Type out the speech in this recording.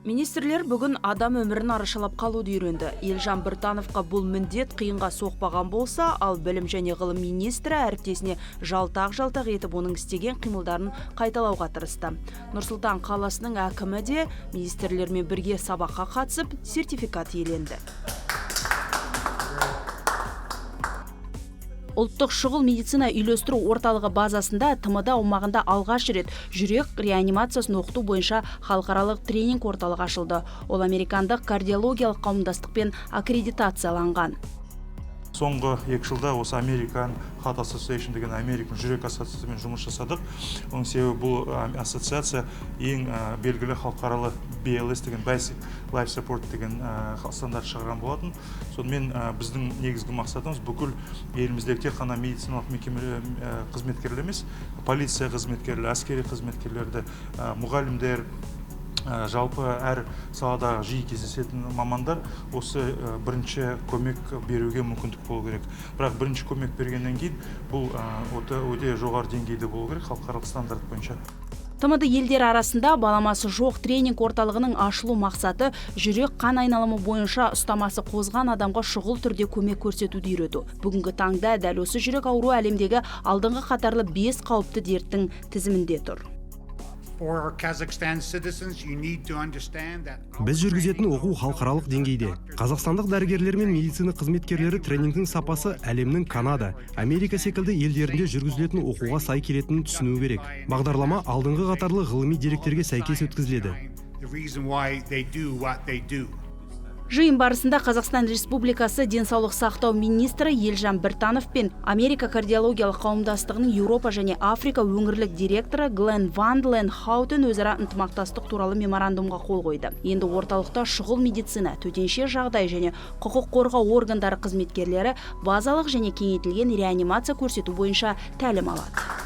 Министрлер бүгін адам өмірін арашалап қалуды үйренді. Елжан Біртановқа бұл міндет қиынға соқпаған болса, ал білім және ғылым министрі әріптесіне жалтақ етіп оның істеген қимылдарын қайталауға тырысты. Нұрсұлтан қаласының әкімі де министрлермен бірге сабаққа қатысып, сертификат иеленді. Ұлттық шұғыл медицина үйлестіру орталығы базасында ТМД аумағында алғаш рет жүрек реанимациясын оқыту бойынша халықаралық тренинг орталығы ашылды. Ол американдық кардиологиялық қауымдастықпен аккредитацияланған. Соңғы 2 жылда осы American Heart Association деген Американ жүрек ассоциациясымен жұмыс жасадық. Оның себебі бұл ассоциация ең белгілі халықаралық BLS деген Basic Life Support деген стандарт шығарған болатын. Сонымен біздің негізгі мақсатымыз бүкіл еліміздегі тек қана медициналық мекеме қызметкерлер емес, полиция қызметкерлері, әскери қызметкерлерді, мұғалімдер, жалпы әр салада жиі кездесетін мамандар осы бірінші көмек беруге мүмкіндік болу керек. Бірақ бірінші көмек бергеннен кейін бұл өте жоғары деңгейде болу керек халықаралық стандарт бойынша. ТМД елдері арасында баламасы жоқ тренинг орталығының ашылу мақсаты жүрек қан айналымы бойынша ұстамасы қозған адамға шұғыл түрде көмек көрсетуді үйрету. Бүгінгі таңда дәл осы жүрек ауруы әлемдегі алдыңғы қатарлы 5 қауіпті дерттің тізімінде тұр. Біз жүргізетін оқу халықаралық деңгейде. Қазақстандық дәрігерлер мен медицина қызметкерлері тренингтің сапасы әлемнің Канада, Америка секілді елдерінде жүргізілетін оқуға сай келетінін түсіну керек. Бағдарлама алдыңғы қатарлы ғылыми деректерге сәйкес өткізіледі. Жиын барысында Қазақстан Республикасы денсаулық сақтау министрі Елжан Біртанов пен Америка кардиологиялық қауымдастығының Еуропа және Африка өңірлік директоры Глен Ван Ленхаутен өзара ынтымақтастық туралы меморандумға қол қойды. Енді орталықта шұғыл медицина, төтенше жағдай және құқық қорғау органдары қызметкерлері базалық және кеңейтілген реанимация көрсету бойынша тәлім алады.